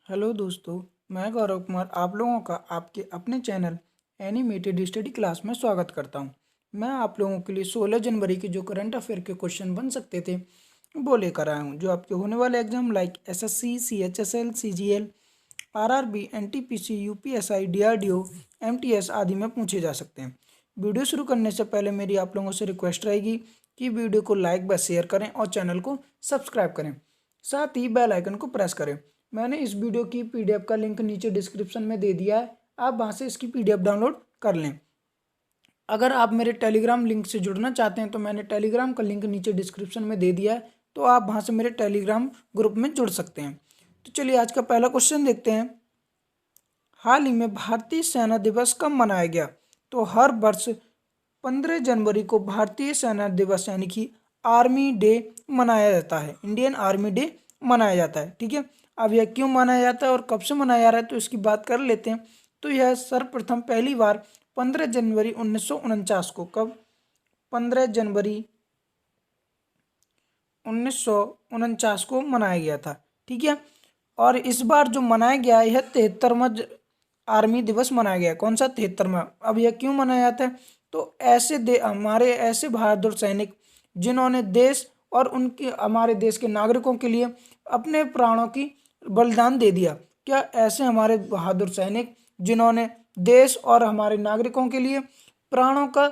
Hello दोस्तों, मैं गौरव कुमार आप लोगों का आपके अपने चैनल एनिमेटेड स्टडी क्लास में स्वागत करता हूं। मैं आप लोगों के लिए 16 जनवरी के जो करंट अफेयर के क्वेश्चन बन सकते थे वो लेकर आया हूं, जो आपके होने वाले exam like SSC, CHSL, CGL, RRB, NTPC, UPSI, DRDO, MTS आदि में पूछे जा सकते हैं। वीडियो शुरू करने से पहले मेरी आप लोगों से रिक्वेस्ट रहेगी कि वीडियो को लाइक व शेयर करें और चैनल को सब्सक्राइब करें, साथ ही बेल आइकन को प्रेस करें। मैंने इस वीडियो की पीडीएफ का लिंक नीचे डिस्क्रिप्शन में दे दिया है, आप वहां से इसकी पीडीएफ डाउनलोड कर लें। अगर आप मेरे टेलीग्राम लिंक से जुड़ना चाहते हैं तो मैंने टेलीग्राम का लिंक नीचे डिस्क्रिप्शन में दे दिया है, तो आप वहां से मेरे टेलीग्राम ग्रुप में जुड़ सकते हैं। तो चलिए आज का पहला क्वेश्चन देखते हैं। हाल ही में भारतीय सेना दिवस कब मनाया गया? तो हर वर्ष 15 जनवरी को भारतीय सेना दिवस यानी कि आर्मी डे मनाया जाता है, इंडियन आर्मी डे मनाया जाता है। ठीक है, अब यह क्यों मनाया जाता है और कब से मनाया जा रहा है तो इसकी बात कर लेते हैं। तो यह सर्वप्रथम पहली बार 15 जनवरी 1949 को, कब? 15 जनवरी 1949 को मनाया गया था। ठीक है, और इस बार जो मनाया गया यह 73वां आर्मी दिवस मनाया गया। कौन सा? 73वां। अब यह क्यों मनाया जाता है? तो हमारे ऐसे बहादुर सैनिक जिन्होंने देश और उनके हमारे देश के नागरिकों के लिए अपने प्राणों की बलिदान दे दिया। क्या ऐसे हमारे बहादुर सैनिक जिन्होंने देश और हमारे नागरिकों के लिए प्राणों का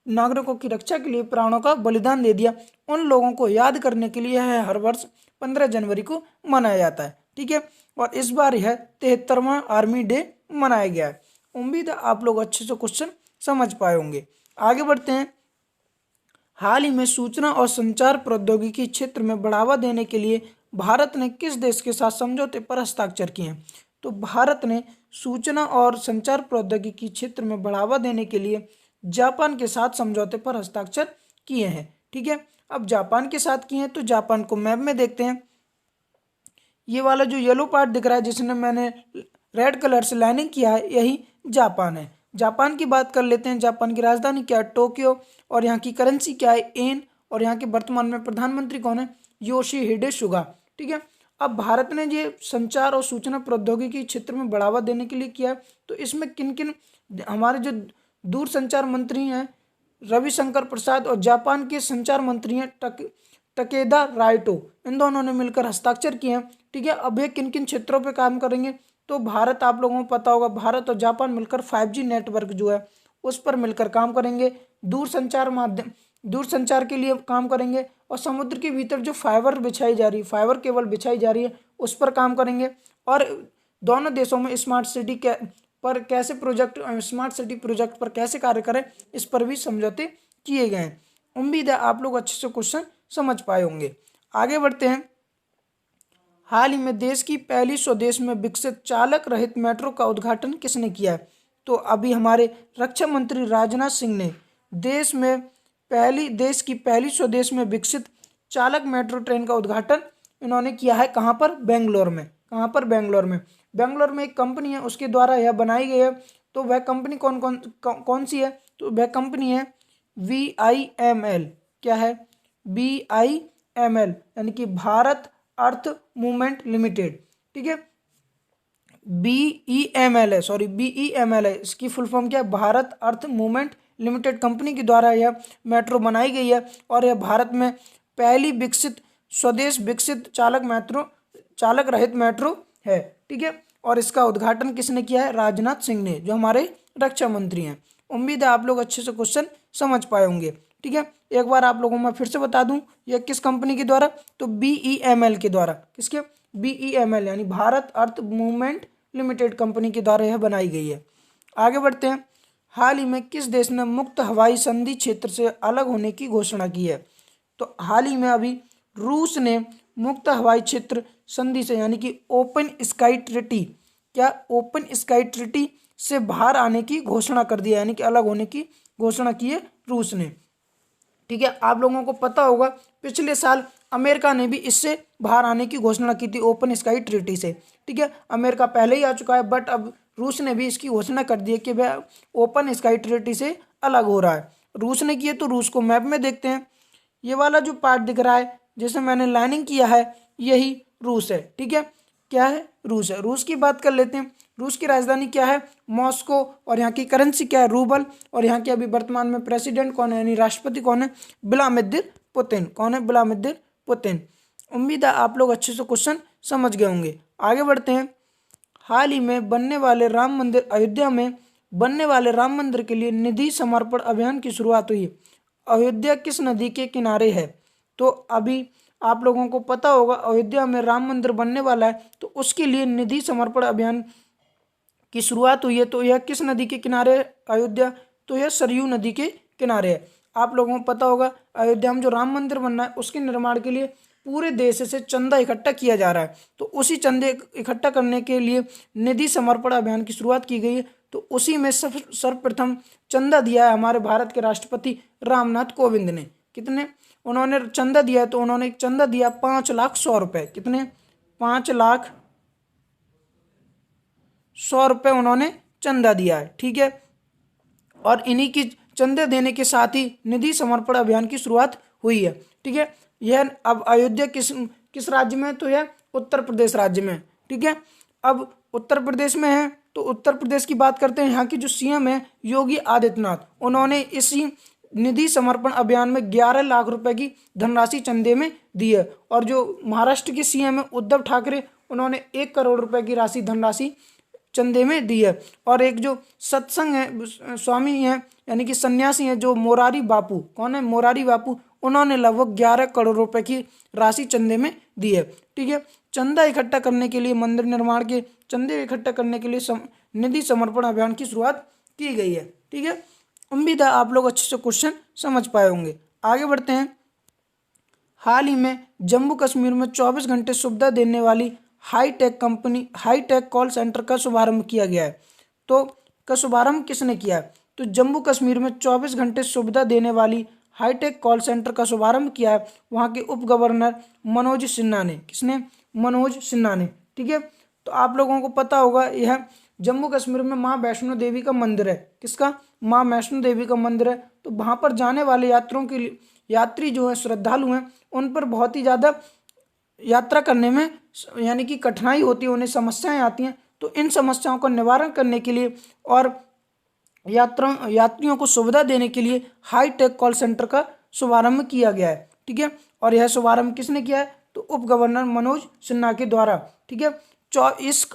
नागरिकों की रक्षा के लिए प्राणों का बलिदान दे दिया, उन लोगों को याद करने के लिए यह हर वर्ष 15 जनवरी को मनाया जाता है। ठीक है, और इस बार यह 73वां आर्मी डे मनाया गया है। उम्मीद है आप लोग अच्छे से क्वेश्चन समझ पाए होंगे। आगे बढ़ते हैं। हाल ही में सूचना और संचार प्रौद्योगिकी क्षेत्र में बढ़ावा देने के लिए भारत ने किस देश के साथ समझौते पर हस्ताक्षर किए हैं? तो भारत ने सूचना और संचार प्रौद्योगिकी क्षेत्र में बढ़ावा देने के लिए जापान के साथ समझौते पर हस्ताक्षर किए हैं। ठीक है, अब जापान के साथ किए हैं तो जापान को मैप में देखते हैं। ये वाला जो येलो पार्ट दिख रहा है जिसने मैंने रेड कलर से लाइनिंग किया है, यही जापान है। जापान की बात कर लेते हैं। जापान की राजधानी क्या है? टोक्यो। और यहाँ की करेंसी क्या है? येन। और यहाँ के वर्तमान में प्रधानमंत्री कौन है? योशिहिडे सुगा। ठीक है, अब भारत ने ये संचार और सूचना प्रौद्योगिकी क्षेत्र में बढ़ावा देने के लिए किया है, तो इसमें किन किन हमारे जो दूरसंचार मंत्री हैं रविशंकर प्रसाद और जापान के संचार मंत्री हैं टकेदा राइटो, इन दोनों ने मिलकर हस्ताक्षर किए हैं। ठीक है, अब ये किन किन क्षेत्रों पे काम करेंगे? तो भारत, आप लोगों को पता होगा, भारत और जापान मिलकर 5G नेटवर्क जो है उस पर मिलकर काम करेंगे। दूरसंचार के लिए काम करेंगे और समुद्र के भीतर जो फाइबर बिछाई जा रही है, फाइबर केबल बिछाई जा रही है, उस पर काम करेंगे। और दोनों देशों में स्मार्ट सिटी प्रोजेक्ट पर कैसे कार्य करें, इस पर भी समझौते किए गए हैं। उम्मीद है आप लोग अच्छे से क्वेश्चन समझ पाए होंगे। आगे बढ़ते हैं। हाल ही में देश की पहली स्वदेश में विकसित चालक रहित मेट्रो का उद्घाटन किसने किया है? तो अभी हमारे रक्षा मंत्री राजनाथ सिंह ने देश की पहली स्वदेश में विकसित चालक मेट्रो ट्रेन का उद्घाटन इन्होंने किया है। कहाँ पर? बेंगलोर में। कहाँ पर? बेंगलोर में। बेंगलोर में एक कंपनी है, उसके द्वारा यह बनाई गई है। तो वह कंपनी कौन सी है? तो वह कंपनी है VIML। क्या है? BIML यानी कि भारत अर्थ मूवमेंट लिमिटेड। ठीक है, BEML है, सॉरी BEML है, इसकी फुल फॉर्म क्या है? Bharat earth movement limited company के द्वारा यह मेट्रो बनाई गई है और यह भारत में पहली स्वदेश विकसित चालक रहित मेट्रो है। ठीक है, और इसका उद्घाटन किसने किया है? राजनाथ सिंह ने, जो हमारे रक्षा मंत्री हैं। उम्मीद है आप लोग अच्छे से क्वेश्चन समझ पाए होंगे। ठीक है, एक बार आप लोगों में फिर से बता दूं, यह किस कंपनी के द्वारा? तो BEML के द्वारा। किसके? BEML यानी Bharat earth movement limited company के द्वारा यह बनाई गई है। आगे बढ़ते हैं। हाल ही में किस देश ने मुक्त हवाई संधि क्षेत्र से अलग होने की घोषणा की है? तो हाल ही में अभी रूस ने मुक्त हवाई क्षेत्र संधि से यानी कि ओपन स्काई ट्रीटी, क्या ओपन स्काई ट्रीटी से बाहर आने की घोषणा कर दिया, यानी कि अलग होने की घोषणा की है रूस ने। ठीक है, आप लोगों को पता होगा पिछले साल अमेरिका ने भी इससे बाहर आने की घोषणा की थी, ओपन स्काई ट्रीटी से। ठीक है, अमेरिका पहले ही आ चुका है, बट अब रूस ने भी इसकी घोषणा कर दी है कि वह ओपन स्काई ट्रीटी से अलग हो रहा है। रूस ने किया, तो रूस को मैप में देखते हैं। ये वाला जो पार्ट दिख रहा है जिसे मैंने लाइनिंग किया है, यही रूस है। ठीक है, क्या है? रूस है। रूस की बात कर लेते हैं। रूस की राजधानी क्या है? मॉस्को। और यहाँ की करेंसी क्या है? रूबल। और यहाँ के अभी वर्तमान में प्रेसिडेंट कौन है, यानी राष्ट्रपति कौन है? Vladimir Putin. कौन है? Vladimir Putin. उम्मीद है आप लोग अच्छे से क्वेश्चन समझ गए होंगे। आगे बढ़ते हैं। हाल ही में बनने वाले राम मंदिर, अयोध्या में बनने वाले राम मंदिर के लिए निधि समर्पण अभियान की शुरुआत हुई। अयोध्या किस नदी के किनारे है? तो अभी आप लोगों को पता होगा अयोध्या में राम मंदिर बनने वाला है, तो उसके लिए निधि समर्पण अभियान की शुरुआत हुई है। तो यह किस नदी के किनारे है अयोध्या? तो यह सरयू नदी के किनारे है। आप लोगों को पता होगा अयोध्या में जो राम मंदिर बनना है उसके निर्माण के लिए पूरे देश से चंदा इकट्ठा किया जा रहा है। तो उसी चंदे इकट्ठा करने के लिए निधि समर्पण अभियान की शुरुआत की गई है। तो उसी में सर्वप्रथम चंदा दिया है हमारे भारत के राष्ट्रपति रामनाथ कोविंद ने। कितने उन्होंने चंदा दिया है? तो उन्होंने चंदा दिया 5,100,000 रुपये। कितने? 5,100,000 रुपये उन्होंने चंदा दिया है। ठीक है। और इन्हीं की चंदे देने के साथ ही निधि समर्पण अभियान की शुरुआत हुई है। ठीक है। यह अब अयोध्या किस किस राज्य में? तो यह उत्तर प्रदेश राज्य में। ठीक है। अब उत्तर प्रदेश में है तो उत्तर प्रदेश की बात करते हैं। यहाँ की जो सीएम है योगी आदित्यनाथ, उन्होंने इसी निधि समर्पण अभियान में 11 लाख रुपए की धनराशि चंदे में दी है। और जो महाराष्ट्र के सीएम है उद्धव ठाकरे, उन्होंने 1 करोड़ रुपए की धनराशि चंदे में दी है। और एक जो सत्संग है स्वामी है यानी कि सन्यासी है जो मोरारी बापू, कौन है? मोरारी बापू, उन्होंने लगभग 11 करोड़ रुपए की राशि चंदे में दी है। ठीक है। चंदा इकट्ठा करने के लिए, मंदिर निर्माण के चंदे इकट्ठा करने के लिए निधि समर्पण अभियान की शुरुआत की गई है। ठीक है। उम्मीद है आप लोग अच्छे से क्वेश्चन समझ पाए होंगे। आगे बढ़ते हैं। हाल ही में जम्मू कश्मीर में 24 घंटे सुविधा देने वाली हाईटेक कॉल सेंटर का शुभारंभ किया गया है। तो का शुभारंभ किसने किया है? तो जम्मू कश्मीर में 24 घंटे सुविधा देने वाली हाईटेक कॉल सेंटर का शुभारंभ किया है वहाँ के उप गवर्नर मनोज सिन्हा ने। किसने? मनोज सिन्हा ने। ठीक है। तो आप लोगों को पता होगा यह जम्मू कश्मीर में माँ वैष्णो देवी का मंदिर है। किसका? माँ वैष्णो देवी का मंदिर है। तो वहाँ पर जाने वाले यात्रियों के लिए, यात्री जो है श्रद्धालु हैं, उन पर बहुत ही ज़्यादा यात्रा करने में यानी कि कठिनाई होती है, उन्हें समस्याएं आती हैं। तो इन समस्याओं का निवारण करने के लिए और यात्रियों को सुविधा देने के लिए हाईटेक कॉल सेंटर का शुभारंभ किया गया है। ठीक है। और यह शुभारंभ किसने किया है? तो उप गवर्नर मनोज सिन्हा के द्वारा। ठीक है। इस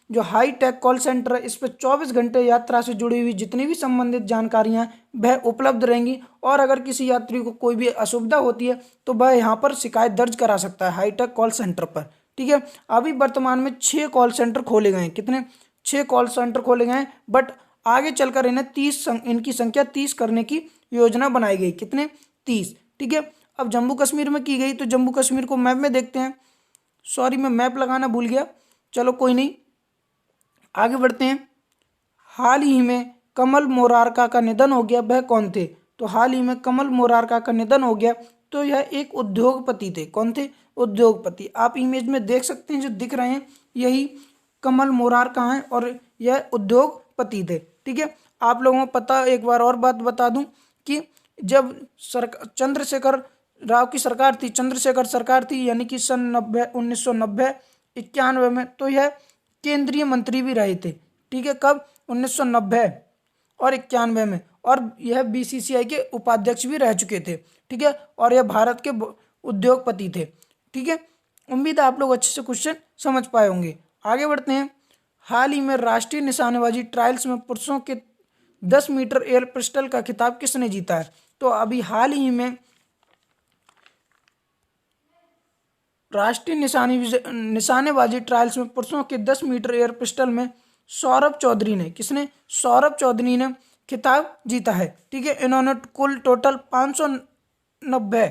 जो हाईटेक कॉल सेंटर है इस पर 24 घंटे यात्रा से जुड़ी हुई जितनी भी संबंधित जानकारियां वह उपलब्ध रहेंगी। और अगर किसी यात्री को कोई भी असुविधा होती है तो वह यहाँ पर शिकायत दर्ज करा सकता है हाईटेक कॉल सेंटर पर। ठीक है। अभी वर्तमान में 6 कॉल सेंटर खोले गए हैं। कितने? 6 कॉल सेंटर खोले गए हैं। बट आगे चलकर इनकी संख्या 30 करने की योजना बनाई गई। कितने? 30। ठीक है। अब जम्मू कश्मीर में की गई, तो जम्मू कश्मीर को मैप में देखते हैं। सॉरी, मैं मैप लगाना भूल गया। चलो कोई नहीं, आगे बढ़ते हैं। हाल ही में कमल मोरारका का निधन हो गया, वह कौन थे? तो हाल ही में कमल मोरारका का निधन हो गया। तो यह एक उद्योगपति थे। कौन थे? उद्योगपति। आप इमेज में देख सकते हैं जो दिख रहे हैं यही कमल मोरारका हैं और यह उद्योगपति थे। ठीक है। आप लोगों को पता, एक बार और बात बता दूं कि जब चंद्रशेखर राव की सरकार थी, चंद्रशेखर सरकार थी यानी कि सन 1990-91 में, तो यह केंद्रीय मंत्री भी रहे थे। ठीक है। कब? 1990 और 91 में। और यह बीसीसीआई के उपाध्यक्ष भी रह चुके थे। ठीक है। और यह भारत के उद्योगपति थे। ठीक है। उम्मीद है आप लोग अच्छे से क्वेश्चन समझ पाए होंगे। आगे बढ़ते हैं। हाल ही में राष्ट्रीय निशानेबाजी ट्रायल्स में पुरुषों के 10 मीटर एयर पिस्टल का खिताब किसने जीता है? तो अभी हाल ही में राष्ट्रीय निशानेबाजी ट्रायल्स में पुरुषों के 10 मीटर एयर पिस्टल में सौरभ चौधरी ने, किसने? सौरभ चौधरी ने खिताब जीता है। ठीक है। इन्होंने कुल टोटल 590,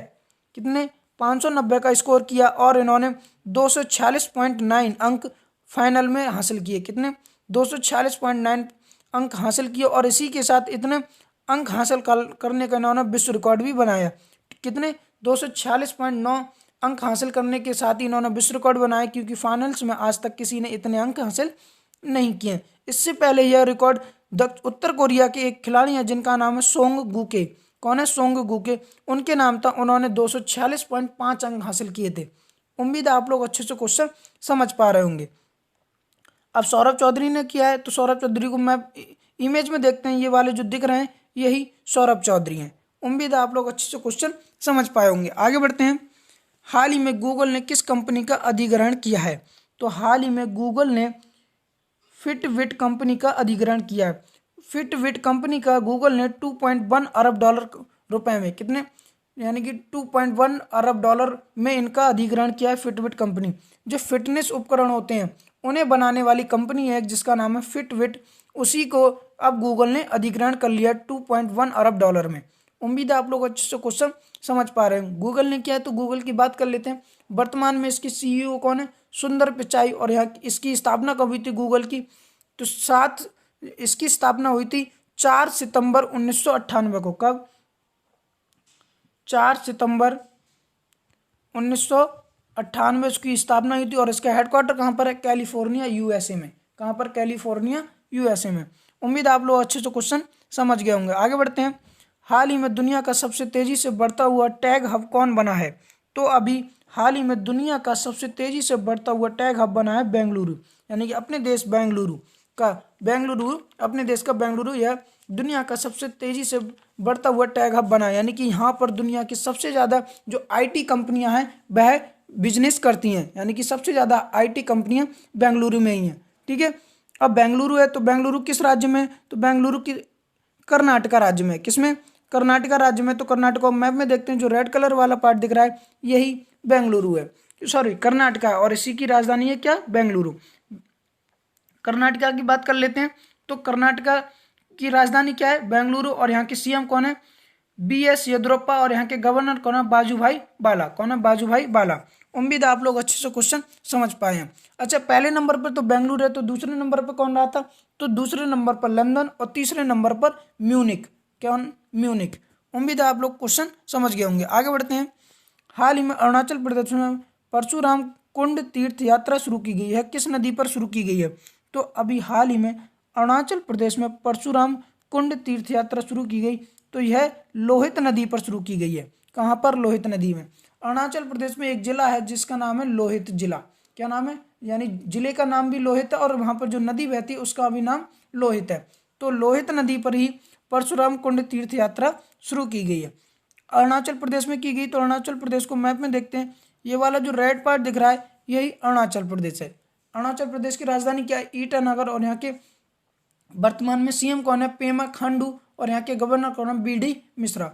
कितने? 590 का स्कोर किया और इन्होंने 246.9 अंक फाइनल में हासिल किए। कितने? 246.9 अंक हासिल किए। और इसी के साथ इतने अंक हासिल करने का इन्होंने विश्व रिकॉर्ड भी बनाया। कितने? 246.9 अंक हासिल करने के साथ ही इन्होंने विश्व रिकॉर्ड बनाया, क्योंकि फाइनल्स में आज तक किसी ने इतने अंक हासिल नहीं किए। इससे पहले यह रिकॉर्ड उत्तर कोरिया के एक खिलाड़ी हैं जिनका नाम है सोंग गुके। कौन है? सोंग गुके। उनके नाम था। उन्होंने 246.5 अंक हासिल किए थे। उम्मीद है आप लोग अच्छे से क्वेश्चन समझ पा रहे होंगे। अब सौरभ चौधरी ने किया है, तो सौरभ चौधरी को मैं इमेज में देखते हैं, ये वाले जो दिख रहे हैं यही सौरभ चौधरी हैं। उम्मीद है आप लोग अच्छे से क्वेश्चन समझ पाए होंगे। आगे बढ़ते हैं। हाल ही में गूगल ने किस कंपनी का अधिग्रहण किया है? तो हाल ही में गूगल ने फिटबिट कंपनी का अधिग्रहण किया है। फिटबिट कंपनी का गूगल ने 2.1 अरब डॉलर रुपए में, कितने, यानी कि 2.1 अरब डॉलर में इनका अधिग्रहण किया है फिटबिट कंपनी। जो फिटनेस उपकरण होते हैं उन्हें बनाने वाली कंपनी है जिसका नाम है फिटबिट, उसी को अब गूगल ने अधिग्रहण कर लिया 2.1 अरब डॉलर में। उम्मीद है आप लोग अच्छे से क्वेश्चन समझ पा रहे हैं। गूगल ने क्या है, तो गूगल की बात कर लेते हैं। वर्तमान में इसकी सीईओ कौन है? सुंदर पिचाई। और यहाँ इसकी स्थापना कब हुई थी गूगल की? तो इसकी स्थापना हुई थी 4 सितंबर 1998 को। कब? 4 सितंबर 1998 इसकी स्थापना हुई थी। और इसका हेडक्वार्टर कहाँ पर है? कैलिफोर्निया यूएसए में। कहाँ पर? कैलिफोर्निया यूएसए में। उम्मीद आप लोग अच्छे से क्वेश्चन समझ गए होंगे। आगे बढ़ते हैं। हाल ही में दुनिया का सबसे तेजी से बढ़ता हुआ टैग हब कौन बना है? तो अभी हाल ही में दुनिया का सबसे तेजी से बढ़ता हुआ टैग हब बना है बेंगलुरु, यानी कि अपने देश बेंगलुरु का। बेंगलुरु, अपने देश का बेंगलुरु यह दुनिया का सबसे तेजी से बढ़ता हुआ टैग हब बना है, यानी कि यहाँ पर दुनिया की सबसे ज़्यादा जो आईटी कंपनियां हैं वह बिजनेस करती हैं, यानी कि सबसे ज़्यादा आईटी कंपनियां बेंगलुरु में ही हैं। ठीक है। अब बेंगलुरु है, तो बेंगलुरु किस राज्य में? तो बेंगलुरु की कर्नाटका राज्य में। किसमें? कर्नाटका राज्य में। तो कर्नाटका मैप में देखते हैं, जो रेड कलर वाला पार्ट दिख रहा है यही बेंगलुरु है, सॉरी कर्नाटका है, और इसी की राजधानी है क्या? बेंगलुरु। कर्नाटका की बात कर लेते हैं। तो कर्नाटका की राजधानी क्या है? बेंगलुरु। और यहाँ के सीएम कौन है? BS येदियुरप्पा। और यहाँ के गवर्नर कौन है? बाजूभाई बाला। कौन है? बाजूभाई बाला। उम्मीद है आप लोग अच्छे से क्वेश्चन समझ पाए हैं। अच्छा, पहले नंबर पर तो बेंगलुरु है, तो दूसरे नंबर पर कौन रहा था? तो दूसरे नंबर पर लंदन और तीसरे नंबर पर म्यूनिक। कौन? म्यूनिक। उम्मीद है आप लोग क्वेश्चन समझ गए होंगे। आगे बढ़ते हैं। हाल ही में अरुणाचल प्रदेश में परशुराम कुंड तीर्थ यात्रा शुरू की गई है। किस नदी पर शुरू की गई है? तो अभी हाल ही में अरुणाचल प्रदेश में परशुराम कुंड तीर्थ यात्रा शुरू की गई, तो यह लोहित नदी पर शुरू की गई है। कहाँ पर? लोहित नदी में। अरुणाचल प्रदेश में एक जिला है जिसका नाम है लोहित जिला। क्या नाम है? यानी जिले का नाम भी लोहित है और वहाँ पर जो नदी बहती है उसका भी नाम लोहित है। तो लोहित नदी पर ही परशुराम कुंड तीर्थ यात्रा शुरू की गई है, अरुणाचल प्रदेश में की गई। तो अरुणाचल प्रदेश को मैप में देखते हैं, ये वाला जो रेड पार्ट दिख रहा है यही अरुणाचल प्रदेश है। अरुणाचल प्रदेश की राजधानी क्या है? ईटानगर। और यहाँ के वर्तमान में सीएम कौन है? पेमा खांडू। और यहाँ के गवर्नर कौन है? BD मिश्रा।